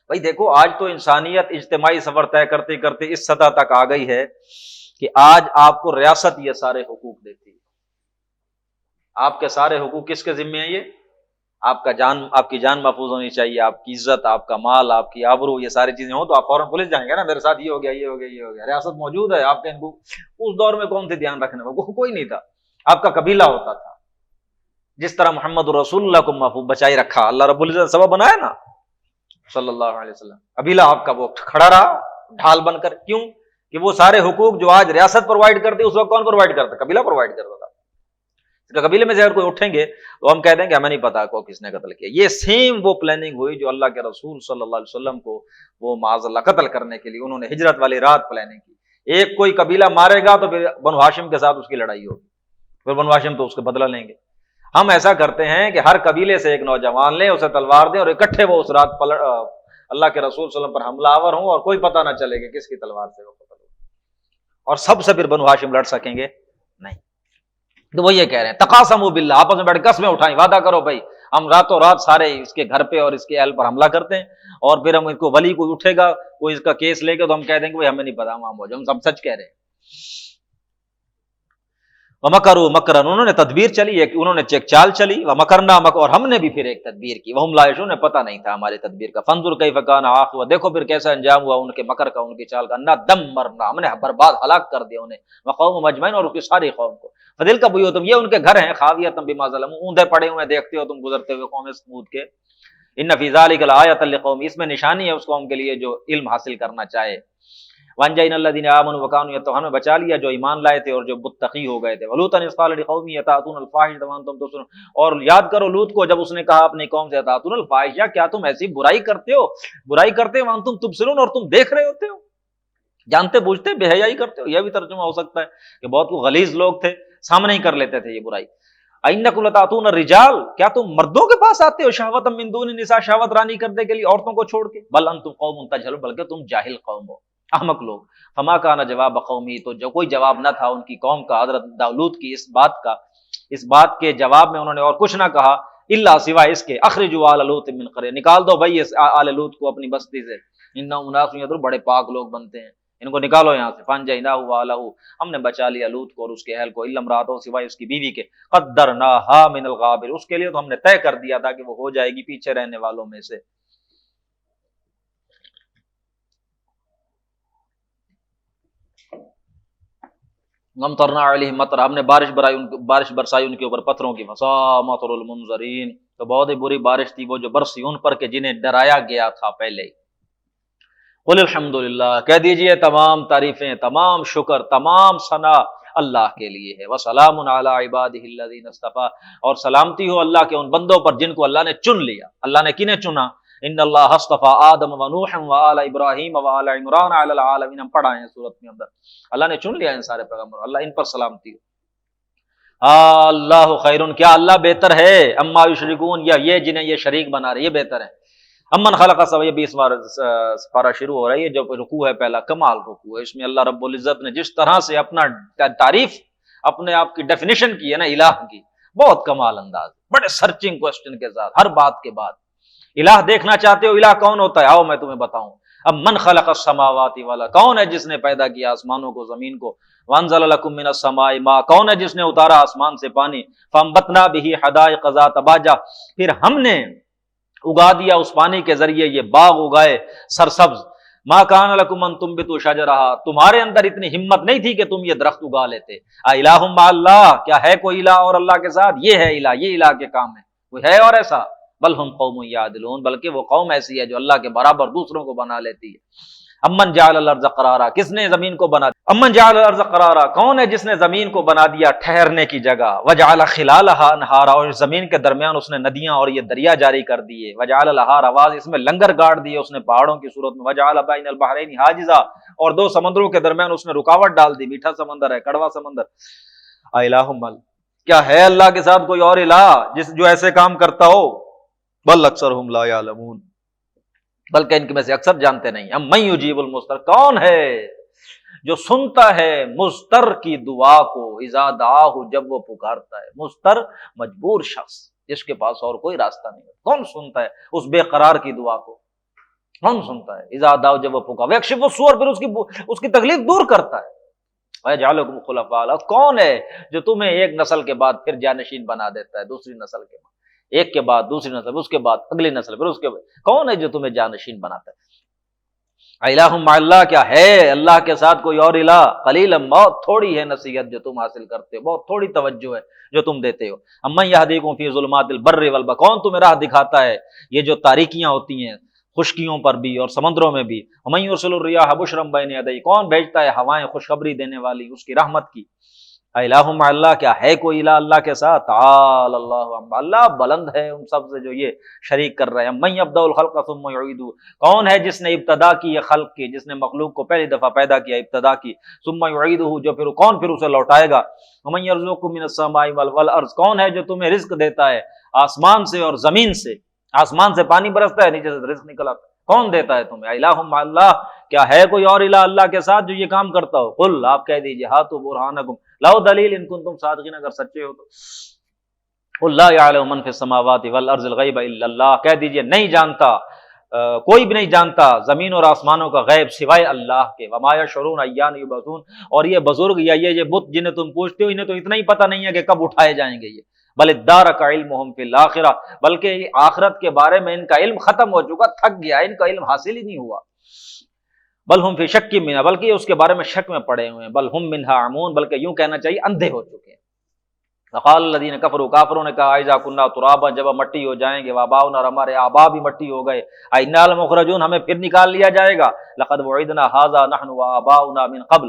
بھائی دیکھو، آج تو انسانیت اجتماعی سفر طے کرتے کرتے اس سطح تک آ گئی ہے کہ آج آپ کو ریاست یہ سارے حقوق دیتی ہے۔ آپ کے سارے حقوق کس کے ذمے ہیں؟ یہ آپ کی جان محفوظ ہونی چاہیے، آپ کی عزت، آپ کا مال، آپ کی آبرو، یہ ساری چیزیں ہوں تو آپ فوراً پولیس جائیں گے نا، میرے ساتھ یہ ہو گیا، یہ ہو گیا، یہ ہو گیا۔ ریاست موجود ہے آپ کے، ان کو اس دور میں کون تھے دھیان رکھنے میں؟ کوئی نہیں تھا، آپ کا قبیلہ ہوتا تھا۔ جس طرح محمد رسول اللہ کو محفوظ بچائی رکھا، اللہ رب العزت سبب بنایا نا صلی اللہ علیہ وسلم، قبیلہ آپ کا وہ کھڑا رہا ڈھال بن کر۔ کیوں کہ وہ سارے حقوق جو آج ریاست پرووائڈ کرتی، اس وقت کون پرووائڈ کرتا؟ قبیلہ پرووائڈ کرتا تھا۔ قبیلے میں سے اگر کوئی اٹھیں گے تو ہم کہہ دیں کہ ہمیں نہیں پتا کو کس نے قتل کیا۔ یہ سیم وہ پلاننگ ہوئی جو اللہ کے رسول صلی اللہ علیہ وسلم کو وہ معاذ اللہ قتل کرنے کے لیے انہوں نے ہجرت والی رات پلاننگ کی۔ ایک کوئی قبیلہ مارے گا تو پھر بنو ہاشم کے ساتھ اس کی لڑائی ہوگی، پھر بنو ہاشم تو اس کے بدلہ لیں گے۔ ہم ایسا کرتے ہیں کہ ہر قبیلے سے ایک نوجوان لیں، اسے تلوار دیں اور اکٹھے وہ اس رات اللہ کے رسول صلی اللہ علیہ وسلم پر حملہ آور ہوں اور کوئی پتہ نہ چلے کہ کس کی تلوار سے وہ قتل ہو، اور سب سے پھر بنو ہاشم لڑ سکیں گے نہیں۔ تو وہ یہ کہہ رہے ہیں تقاسموا باللہ، آپس میں بیٹھ قسمیں اٹھائیں، وعدہ کرو بھائی ہم راتوں رات سارے اس کے گھر پہ اور اس کے اہل پر حملہ کرتے ہیں، اور پھر ہم اس کو ولی کوئی اٹھے گا کوئی اس کا کیس لے کے تو ہم کہہ دیں کہ بھائی ہمیں نہیں پتا، ہم سب سچ کہہ رہے ہیں۔ وَمَكَرُوا مَكْرًا، انہوں نے تدبیر چلی، انہوں نے ایک چال چلی، وَمَكَرْنَا مَكْرًا، اور ہم نے بھی پھر ایک تدبیر کی، وَهُمْ لَا يَشْعُرُونَ، پتہ نہیں تھا ہماری تدبیر کا۔ فَانظُرْ كَيْفَ كَانَ عَاقِبَةُ، دیکھو پھر کیسا انجام ہوا ان کے مکر کا، ان کی چال کا۔ اَنَّا دَمَّرْنَا، ہم نے برباد ہلاک کر دیا انہیں، وَقَوْمَهُمْ أَجْمَعِينَ، اور اس کی ساری قوم کو۔ فَتِلْكَ بُيُوتُهُمْ، یہ ان کے گھر ہیں، خَاوِيَةً بِمَا ظَلَمُوا، اوندے پڑے ہوئے دیکھتے ہو تم گزرتے ہوئے قوم سمود کے۔ إِنَّ فِي ذَلِكَ لَآيَةً لِقَوْمٍ، اس میں نشانی ہے اس قوم کے لیے جو علم حاصل کرنا چاہے۔ وَأَنجَيْنَا الَّذِينَ آمَنُوا وَكَانُوا يَتَّقُونَ، ہمیں بچا لیا جو ایمان لائے تھے اور جو متقی ہو گئے تھے۔ وَلُوطًا إِذْ قَالَ لِقَوْمِهِ أَتَأْتُونَ الْفَاحِشَةَ وَأَنْتُمْ تُبْصِرُونَ، اور یاد کرو لوط کو جب اس نے کہا اپنی قوم سے أَتَأْتُونَ الْفَاحِشَةَ، کیا تم ایسی برائی کرتے ہو، برائی کرتے ہو، وَأَنْتُمْ تُبْصِرُونَ، اور تم دیکھ رہے ہوتے ہو، جانتے بوجھتے بے حیائی کرتے ہو۔ یہ بھی ترجمہ ہو سکتا ہے کہ بہت غلیظ لوگ تھے، سامنے ہی کر لیتے تھے یہ برائی۔ أَإِنَّكُمْ لَتَأْتُونَ الرِّجَالَ، کیا تم مردوں کے پاس آتے ہو، شہوةً مِن دُونِ النِّسَاء، شہوت رانی کرنے کے لیے عورتوں کو چھوڑ کے۔ بل انتم قوم تجہلون، بلکہ تم جاہل قوم ہو، احمق لوگ۔ فما کان جواب قومی، تو جو کوئی جواب نہ تھا ان کی قوم کا حضرت لوط کی اس بات کا، اس بات کے جواب میں انہوں نے اور کچھ نہ کہا الا سوائے اس کے اخرجوا آل لوط من قرية، نکال دو بھائی اس آل لوط کو اپنی بستی سے، انہم اناس یدعون، بڑے پاک لوگ بنتے ہیں، ان کو نکالو یہاں سے۔ فانجیناہ واہلہ، ہم نے بچا لیا لوط کو اور اس کے اہل کو، الا امرأتہ، سوائے اس کی بیوی کے، قدرناہا من الغابر، اس کے لیے تو ہم نے طے کر دیا تھا کہ وہ ہو جائے گی پیچھے رہنے والوں میں سے۔ ممطرنا علیہم مطر، ہم نے بارش برسائی ان کے اوپر پتھروں کی، فساء مطر المنذرین، تو بہت ہی بری بارش تھی وہ جو برسی ان پر کہ جنہیں ڈرایا گیا تھا پہلے ہی۔ قل الحمدللہ، کہہ دیجئے تمام تعریفیں، تمام شکر، تمام ثنا اللہ کے لیے ہے، وسلام علی عبادہ الذین اصطفیٰ، اور سلامتی ہو اللہ کے ان بندوں پر جن کو اللہ نے چن لیا۔ اللہ نے کنہیں چنا؟ ان اللہ اصطفیٰ آدم و نوح و آل ابراہیم و آل عمران علی العالمین، ہم پڑھائے ہیں سورت میں اندر، اللہ نے چن لیا ان سارے پیغمبر، اللہ ان پر سلامتی ہو۔ اللہ خیر، کیا اللہ بہتر ہے، اما یشرکون، یا یہ جنہیں یہ شریک بنا رہے، یہ بہتر ہے۔ امن خلق سب، یہ 20 بار پارہ شروع ہو رہا ہے، یہ جو رکوع ہے پہلا کمال رکوع ہے، اس میں اللہ رب العزت نے جس طرح سے اپنا تعریف، اپنے آپ کی ڈیفینیشن کی ہے نا الہ کی، بہت کمال انداز، بڑے سرچنگ کوسچن کے ساتھ، ہر بات کے بعد۔ الہ دیکھنا چاہتے ہو الہ کون ہوتا ہے؟ آؤ میں تمہیں بتاؤں۔ اب من خلق السماوات والا، کون ہے جس نے پیدا کیا آسمانوں کو زمین کو، وانزل لکم من السماء ماء، کون ہے جس نے اتارا آسمان سے پانی، فانبتنا به حدائق ذات بہجہ، پھر ہم نے اگا دیا اس پانی کے ذریعے یہ باغ اگائے سرسبز، ما کان لکم ان تنبتوا شجرہا، تمہارے اندر اتنی ہمت نہیں تھی کہ تم یہ درخت اگا لیتے۔ الہ مع اللہ، کیا ہے کوئی الہ اور اللہ کے ساتھ؟ یہ ہے الہ، یہ الہ کے کام ہے، کوئی ہے اور ایسا؟ بل ہم قوم یعدلون، بلکہ وہ قوم ایسی ہے جو اللہ کے برابر دوسروں کو بنا لیتی ہے۔ امن جعل الارض قرارا، کس نے زمین کو بنا دیا؟ امن جعل الارض قرارا، کون ہے جس نے زمین کو بنا دیا ٹھہرنے کی جگہ، وجعل خلالها انہارا، اور زمین کے درمیان اس نے ندیاں اور یہ دریا جاری کر دیے، وجعل لها رواسی، اس میں لنگر گاڑ دیے اس نے پہاڑوں کی صورت میں، وجعل بین البحرین حاجزا، اور دو سمندروں کے درمیان اس نے رکاوٹ ڈال دی، میٹھا سمندر ہے، کڑوا سمندر۔ الہ مل، کیا ہے اللہ کے ساتھ کوئی اور الہ جو ایسے کام کرتا ہو؟ بل اکثرهم لا يعلمون، بلکہ ان کے میں سے اکثر جانتے نہیں۔ ام من یجیب المضطر، کون ہے جو سنتا ہے مضطر کی دعا کو، اذا دعاہ، جب وہ پکارتا ہے، مضطر مجبور شخص جس کے پاس اور کوئی راستہ نہیں، کون سنتا ہے اس بے قرار کی دعا کو؟ کون سنتا ہے؟ اذا دعاہ، جب وہ پکار، ویکشف السوء، پھر اس کی تکلیف دور کرتا ہے۔ وَيَجْعَلُكُمْ خُلَفَاءَ الْأَرْضِ، کون ہے جو تمہیں ایک نسل کے بعد پھر جانشین بنا دیتا ہے، دوسری نسل کے بعد، ایک کے بعد دوسری نسل، اس کے بعد اگلی نسل، پھر اس کے بعد، کون ہے جو تمہیں جانشین بناتا ہے؟ الہ مع اللہ، کیا ہے اللہ کے ساتھ کوئی اور الہ؟ قلیلا، بہت تھوڑی ہے نصیحت جو تم حاصل کرتے ہو، بہت تھوڑی توجہ ہے جو تم دیتے ہو۔ امن یہدیکم فی ظلمات البر والبحر، کون تمہیں راہ دکھاتا ہے یہ جو تاریکیاں ہوتی ہیں خشکیوں پر بھی اور سمندروں میں بھی؟ ومن یرسل الریاح بشرا بین یدیہ، کون بھیجتا ہے ہوائیں خوشخبری دینے والی اس کی رحمت کی؟ الہ مع اللہ، کیا ہے کوئی الہ اللہ کے ساتھ؟ تعالی اللہ عما، اللہ بلند ہے ان سب سے جو یہ شریک کر رہے ہیں۔ من یبدأ الخلق ثم یعیدہ، کون ہے جس نے ابتدا کی یہ خلق کی، جس نے مخلوق کو پہلی دفعہ پیدا کیا، ابتدا کی، ثم یعیدہ، جو پھر اسے لوٹائے گا۔ ومن یرزقکم من السماء والارض، کون ہے جو تمہیں رزق دیتا ہے آسمان سے اور زمین سے؟ آسمان سے پانی برستا ہے، نیچے سے رزق نکل آتا ہے، کون دیتا ہے تمہیں؟ الہ مع اللہ، کیا ہے کوئی اور الہ اللہ کے ساتھ جو یہ کام کرتا ہو؟ قل، آپ کہہ دیجئے، ہاتوا برہانکم، لاؤ دلیل ان کنتم صادقین، اگر سچے ہو تو۔ قل لا یعلم من فی السماوات والارض الغیب الا اللہ، کہہ دیجئے نہیں جانتا، کوئی بھی نہیں جانتا زمین اور آسمانوں کا غیب سوائے اللہ کے۔ وما یشعرون ایان یبعثون، اور یہ بزرگ یا یہ بت جنہیں تم پوچھتے ہو، انہیں تو اتنا ہی پتہ نہیں ہے کہ کب اٹھائے جائیں گے یہ۔ بل ادارک علمہم فی الآخرہ، بلکہ آخرت کے بارے میں ان کا علم ختم ہو چکا، تھک گیا، ان کا علم حاصل ہی نہیں ہوا۔ بل ہم فی شک منہا، بلکہ اس کے بارے میں شک میں پڑے ہوئے ہیں۔ بل ہم منہا عمون، بلکہ یوں کہنا چاہیے اندھے ہو چکے ہیں۔ وقال الذین کفروا، کافروں نے کہا، اذا کنا ترابا، جب ہم مٹی ہو جائیں گے، وآباؤنا، اور ہمارے آبا بھی مٹی ہو گئے، انا لمخرجون، ہمیں پھر نکال لیا جائے گا۔ لقد وعدنا ھذا نحن وآباؤنا من قبل،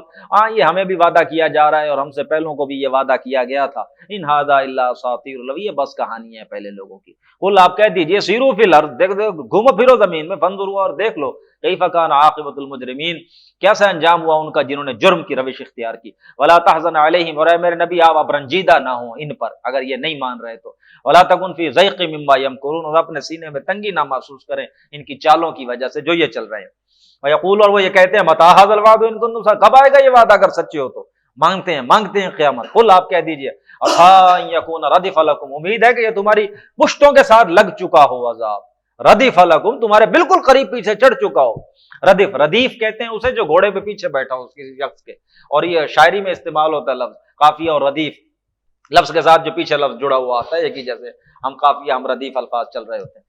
یہ ہمیں بھی وعدہ کیا جا رہا ہے اور ہم سے پہلوں کو بھی یہ وعدہ کیا گیا تھا۔ ان ھذا الا اساطیر الاولین، یہ بس کہانی ہے پہلے لوگوں کی۔ قل، آپ کہہ دیجئے، سیروا فی الارض، دیکھ گھومو پھرو زمین میں، فانظروا، اور دیکھ لو، کیف کان عاقبۃ المجرمین، کیسا انجام ہوا ان کا جنہوں نے جرم کی روش اختیار کی۔ ولا تحزن علیہم، اور اے میرے نبی آپ رنجیدہ نہ ہوں ان پر اگر یہ نہیں مان رہے تو۔ ولا تکن فی ضیق مما یمکرون، اور اپنے سینے میں تنگی نہ محسوس کریں ان کی چالوں کی وجہ سے جو یہ چل رہے ہیں۔ ویقول، اور وہ یہ کہتے ہیں، متی ھذا الوعد ان کنتم صادقین، کب آئے گا یہ وعدہ اگر سچے ہو تو؟ مانگتے ہیں قیامت۔ قل آپ کہہ دیجئے عسیٰ ان یکون ردف لکم، امید ہے کہ یہ تمہاری پشتوں کے ساتھ لگ چکا ہو عذاب، ردف لکم تمہارے بالکل قریب پیچھے چڑھ چکا ہو۔ ردیف کہتے ہیں اسے جو گھوڑے پہ پیچھے بیٹھا ہو کسی شخص کے، اور یہ شاعری میں استعمال ہوتا ہے لفظ قافیہ اور ردیف، لفظ کے ساتھ جو پیچھے لفظ جڑا ہوا آتا ہے ایک ہی، جیسے ہم قافیہ ہم ردیف الفاظ چل رہے ہوتے ہیں۔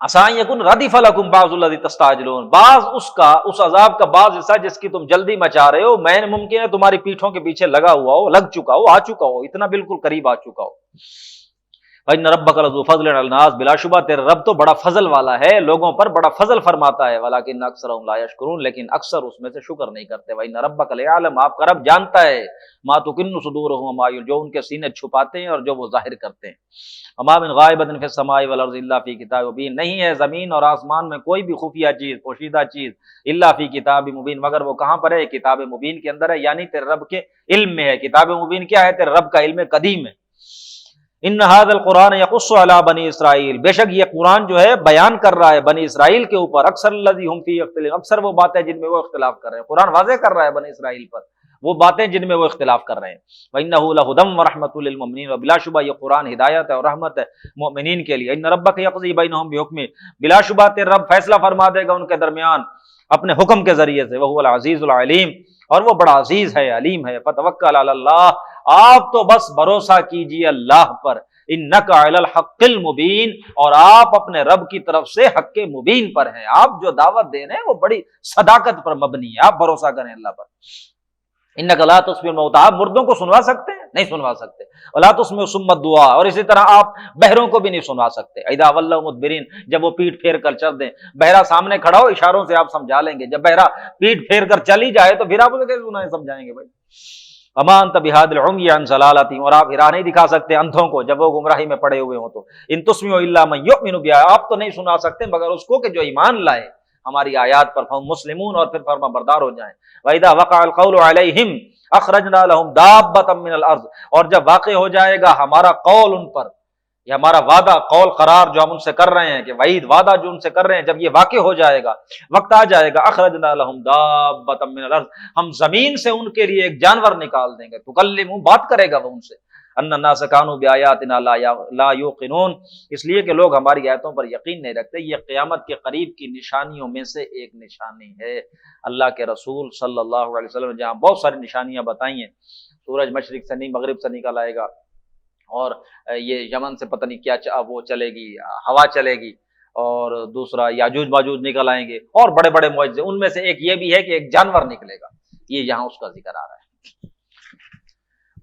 عسیٰ ان یکون ردف لکم بعض الذی تستعجلون، بعض اس عذاب کا بعض حصہ جس کی تم جلدی مچا رہے ہو میں ممکن ہے تمہاری پیٹھوں کے پیچھے لگا ہوا ہو، لگ چکا ہو، آ چکا ہو، اتنا بالکل قریب آ چکا ہو۔ وَإِنَّ رَبَّكَ لَذُو فَضْلٍ عَلَى النَّاسِ، بلا شبہ تیرا رب تو بڑا فضل والا ہے، لوگوں پر بڑا فضل فرماتا ہے، وَلَٰكِنَّ أَكْثَرَهُمْ لَا يَشْكُرُونَ، لیکن اکثر اس میں سے شکر نہیں کرتے۔ وَإِنَّ رَبَّكَ لَيَعْلَمُ، آپ کا رب جانتا ہے، مَا تُكِنُّ صُدُورُهُمْ وَمَا يُعْلِنُونَ، جو ان کے سینے چھپاتے ہیں اور جو وہ ظاہر کرتے ہیں۔ وَمَا مِنْ غَائِبَةٍ فِي السَّمَاءِ وَالْأَرْضِ إِلَّا فِي كِتَابٍ مُبِينٍ، نہیں ہے زمین اور آسمان میں کوئی بھی خفیہ چیز، پوشیدہ چیز، إِلَّا فِي كِتَابٍ مُبِينٍ، مگر وہ کہاں پر ہے؟ کتاب مبین کے اندر ہے، یعنی تیرے رب کے علم میں ہے۔ کتاب مبین کیا ہے؟ تیرے رب کا علم قدیم ہے۔ ان هذا القرآن يقص على بني اسرائیل، بے شک یہ قرآن جو ہے بیان کر رہا ہے بنی اسرائیل کے اوپر، اکثر الذی هم فیہ یختلفون، اکثر وہ باتیں جن میں وہ اختلاف کر رہے ہیں، قرآن واضح کر رہا ہے بنی اسرائیل پر وہ باتیں جن میں وہ اختلاف کر رہے ہیں۔ وانہ لہدی ورحمۃ للمؤمنین، اور بلا شبہ یہ قرآن ہدایت ہے اور رحمت ہے مؤمنین کے لیے۔ ان ربک یقضی بینہم بحکمہ، بلا شبہ تیرا رب فیصلہ فرما دے گا ان کے درمیان اپنے حکم کے ذریعے سے۔ وہو العزیز العلیم، اور وہ بڑا عزیز ہے، علیم ہے۔ فتوکل علی اللہ، آپ تو بس بھروسہ کیجیے اللہ پر، انک علی الحق المبین، اور آپ اپنے رب کی طرف سے حق مبین پر ہیں، آپ جو دعوت دے رہے ہیں وہ بڑی صداقت پر مبنی ہے، آپ بھروسہ کریں اللہ پر۔ انک لا تسمع الموتى، آپ مردوں کو سنوا سکتے ہیں؟ نہیں سنوا سکتے۔ ولا تسمع الصم الدعاء، اور اسی طرح آپ بہروں کو بھی نہیں سنوا سکتے۔ اذا ولوا مدبرین، جب وہ پیٹ پھیر کر چل دیں، بہرا سامنے کھڑا ہو اشاروں سے آپ سمجھا لیں گے، جب بہرا پیٹ پھیر کر چلی جائے تو پھر آپ اسے کیسے سنائیں، سمجھائیں گے بھائی؟ وما انت بہاد العمی عن ضلالتہم، اور آپ راہ نہیں دکھا سکتے اندھوں کو جب وہ گمراہی میں پڑے ہوئے ہوں تو۔ ان تسمع الا من یؤمن بها، آپ تو نہیں سنا سکتے مگر اس کو کہ جو ایمان لائے ہماری آیات پر، فہم مسلمون، اور پھر فرما بردار ہو جائیں۔ وَإِذَا وَقَعَ الْقَوْلُ عَلَيْهِمْ أَخْرَجْنَا لَهُمْ دَابَّةً مِّنَ الْأَرْضِ، اور جب واقع ہو جائے گا ہمارا قول ان پر، یہ ہمارا وعدہ، قول قرار جو ہم ان سے کر رہے ہیں، کہ وعید وعدہ جو ان سے کر رہے ہیں، جب یہ واقع ہو جائے گا، وقت آ جائے گا، اخرجنا لهم دابة من الارض، ہم زمین سے ان کے لیے ایک جانور نکال دیں گے، تکلم، بات کرے گا وہ ان سے، ان الناس كانوا بآياتنا لا يوقنون، اس لیے کہ لوگ ہماری آیتوں پر یقین نہیں رکھتے۔ یہ قیامت کے قریب کی نشانیوں میں سے ایک نشانی ہے۔ اللہ کے رسول صلی اللہ علیہ وسلم نے جہاں بہت ساری نشانیاں بتائی ہیں، سورج مشرق سے نہیں مغرب سے نکل آئے گا، اور یہ یمن سے پتہ نہیں کیا وہ چلے گی، ہوا چلے گی، اور دوسرا یاجوج ماجوج نکل آئیں گے، اور بڑے بڑے معجزے، ان میں سے ایک یہ بھی ہے کہ ایک جانور نکلے گا، یہ یہاں اس کا ذکر آ رہا ہے۔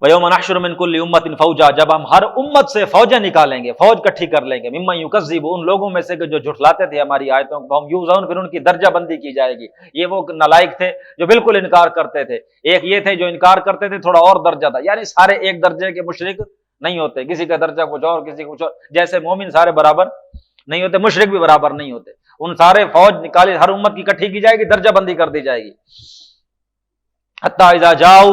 وَيَوْمَ نَحْشُرُ مِنْ كُلِّ أُمَّةٍ فَوْجًا، جب ہم ہر امت سے فوجیں نکالیں گے، فوج اکٹھی کر لیں گے، ممن یکذب، ان لوگوں میں سے کہ جو جھٹلاتے تھے ہماری آیتوں کو، ہم یوزون، پھر ان کی درجہ بندی کی جائے گی۔ یہ وہ نالائق تھے جو بالکل انکار کرتے تھے، ایک یہ تھے جو انکار کرتے تھے تھوڑا اور درجہ تھا، یعنی سارے ایک درجے کے مشرک نہیں ہوتے، کسی کا درجہ کچھ اور کسی کچھ اور، جیسے مومن سارے برابر نہیں ہوتے، مشرک بھی برابر نہیں ہوتے۔ ان سارے فوج نکالی، ہر امت کی اکٹھی کی جائے گی، درجہ بندی کر دی جائے گی۔ حتی اذا جاؤ،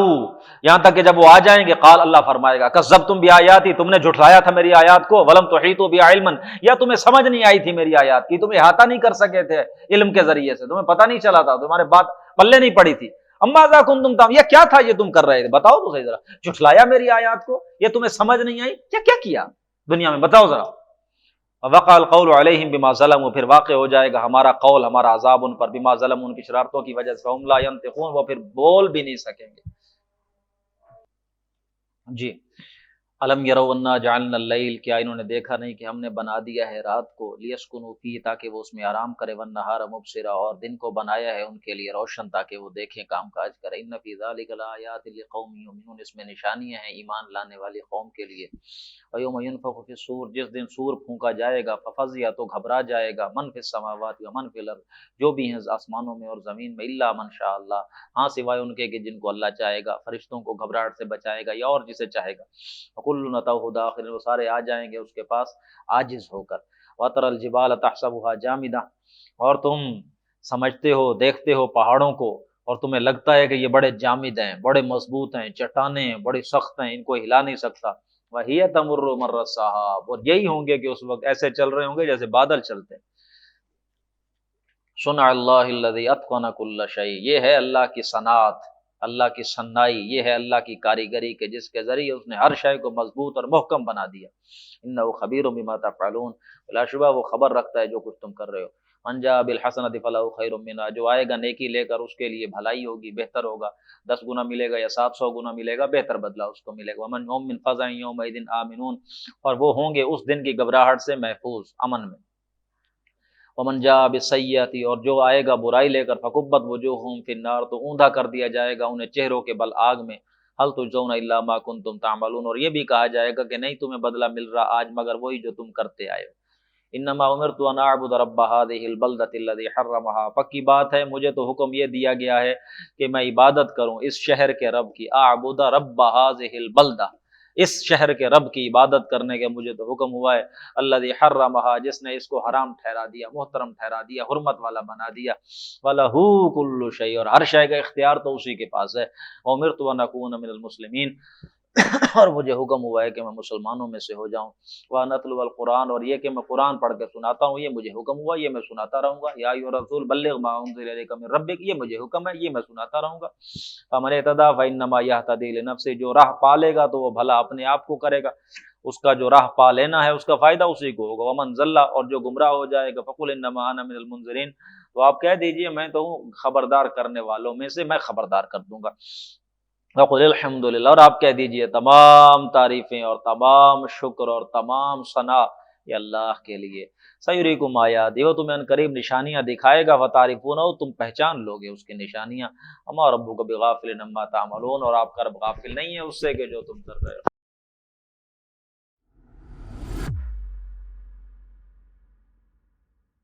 یہاں تک کہ جب وہ آ جائیں گے، قال، اللہ فرمائے گا، کذبتم بآیاتی، تم نے جھٹلایا تھا میری آیات کو، ولم تحیطوا بها علما، یا تمہیں سمجھ نہیں آئی تھی میری آیات کی، تم احاطہ نہیں کر سکے تھے علم کے ذریعے سے، تمہیں پتہ نہیں چلا تھا، تمہارے بات پلے نہیں پڑی تھی۔ اما ذا کنتم تعملون، یہ کیا تھا یہ تم کر رہے تھے، بتاؤ تو صحیح ذرا، جھٹلایا میری آیات کو، یہ تمہیں سمجھ نہیں آئی، کیا کیا دنیا میں، بتاؤ ذرا۔ وقع القول علیہم بما ظلموا، پھر واقع ہو جائے گا ہمارا قول، ہمارا عذاب ان پر، بما ظلموا، ان کی شرارتوں کی وجہ سے، فہم لا ینطقون، وہ پھر بول بھی نہیں سکیں گے۔ جی، الم یروا انا جعلنا اللیل، کیا انہوں نے دیکھا نہیں کہ ہم نے بنا دیا ہے رات کو، لیسکنوا فیہ، تاکہ وہ اس میں آرام کرے، والنہار مبصرا، اور دن کو بنایا ہے ان کے لیے روشن تاکہ وہ دیکھیں، کام کاج کریں۔ ان فی ذلک لآیات لقوم یؤمنون، اس میں نشانیاں ہیں ایمان لانے والی قوم کے لیے۔ ویوم ینفخ فی الصور، جس دن سور پھونکا جائے گا، ففزع، تو گھبرا جائے گا، من فی السماوات ومن فی الارض، جو بھی ہیں آسمانوں میں اور زمین میں، الا من شاء اللہ، ہاں سوائے ان کے کہ جن کو اللہ چاہے گا، فرشتوں کو گھبراہٹ سے بچائے گا یا اور جسے چاہے گا۔ وکل اتوہ داخرین، وہ سارے آ جائیں گے اس کے پاس عاجز ہو کر۔ وتری الجبال تحسبها جامدہ، اور تم سمجھتے ہو، دیکھتے ہو پہاڑوں کو، اور تمہیں لگتا ہے کہ یہ بڑے جامد ہیں، بڑے مضبوط ہیں، چٹانیں ہیں، بڑی سخت ہیں، ان کو ہلا نہیں سکتا۔ وہی تمر مر السحاب، اور یہی ہوں گے کہ اس وقت ایسے چل رہے ہوں گے جیسے بادل چلتے ہیں۔ صنع اللہ الذی اتقن کل شیء، یہ ہے اللہ کی صنعت اللہ کی صنائی یہ ہے اللہ کی کاریگری کے جس کے ذریعے اس نے ہر شے کو مضبوط اور محکم بنا دیا. انہ خبیر بما تفعلون، بلا شبہ وہ خبر رکھتا ہے جو کچھ تم کر رہے ہو. من جاء بالحسنۃ فلہ خیر منہا، جو آئے گا نیکی لے کر اس کے لیے بھلائی ہوگی، بہتر ہوگا، 10 گنا ملے گا یا 700 گنا ملے گا، بہتر بدلہ اس کو ملے گا. ومن هم من فزع یومئذ آمنون، اور وہ ہوں گے اس دن کی گھبراہٹ سے محفوظ، امن میں. ومن جاء بالسیئۃ، اور جو آئے گا برائی لے کر، فکبت وجوہہم فی النار، تو اوندھا کر دیا جائے گا انہیں چہروں کے بل آگ میں. هل تجزون الا ما کنتم تعملون، اور یہ بھی کہا جائے گا کہ نہیں تمہیں بدلہ مل رہا آج مگر وہی جو تم کرتے آئے ہو. انما امرت ان اعبد رب هذه البلدۃ الذی حرمها، پکی بات ہے مجھے تو حکم یہ دیا گیا ہے کہ میں عبادت کروں اس شہر کے رب کی. اعبد رب هذه البلدہ، اس شہر کے رب کی عبادت کرنے کے مجھے تو حکم ہوا ہے. الذی حرمها، جس نے اس کو حرام ٹھہرا دیا، محترم ٹھہرا دیا، حرمت والا بنا دیا. وَلَهُ كُلُّ شَيْءٍ، اور ہر شے کا اختیار تو اسی کے پاس ہے. وَأُمِرْتُ أَنْ أَكُونَ مِنَ الْمُسْلِمِينَ، اور مجھے حکم ہوا ہے کہ میں مسلمانوں میں سے ہو جاؤں. وَأَنْ أَتْلُوَ الْقُرْآنَ، اور یہ کہ میں قرآن پڑھ کے سناتا ہوں، یہ مجھے حکم ہوا، یہ میں سناتا رہوں گا. یا ایھا الرسول بلغ ما انزل الیک من ربک، یہ مجھے حکم ہے، یہ میں سناتا رہوں گا. فمن اہتدی فانما یہتدی لنفسہ، جو راہ پالے گا تو وہ بھلا اپنے آپ کو کرے گا، اس کا جو راہ پا لینا ہے اس کا فائدہ اسی کو ہوگا. ومن ضل، اور جو گمراہ ہو جائے گا، فقل انما انا من المنذرین، تو آپ کہہ دیجئے میں تو ہوں خبردار کرنے والوں میں سے، میں خبردار کر دوں گا. وقل الحمدللہ، اور آپ کہہ دیجئے تمام تعریفیں اور تمام شکر اور تمام ثنا یہ اللہ کے لیے. سیریکم آیات، وہ تمہیں ان قریب نشانیاں دکھائے گا، وتعرفونہ، تم پہچان لوگے اس کی نشانیاں. وما ربک بغافل عما تعملون، اور آپ کا رب غافل نہیں ہے اس سے کہ جو تم کر رہے ہو.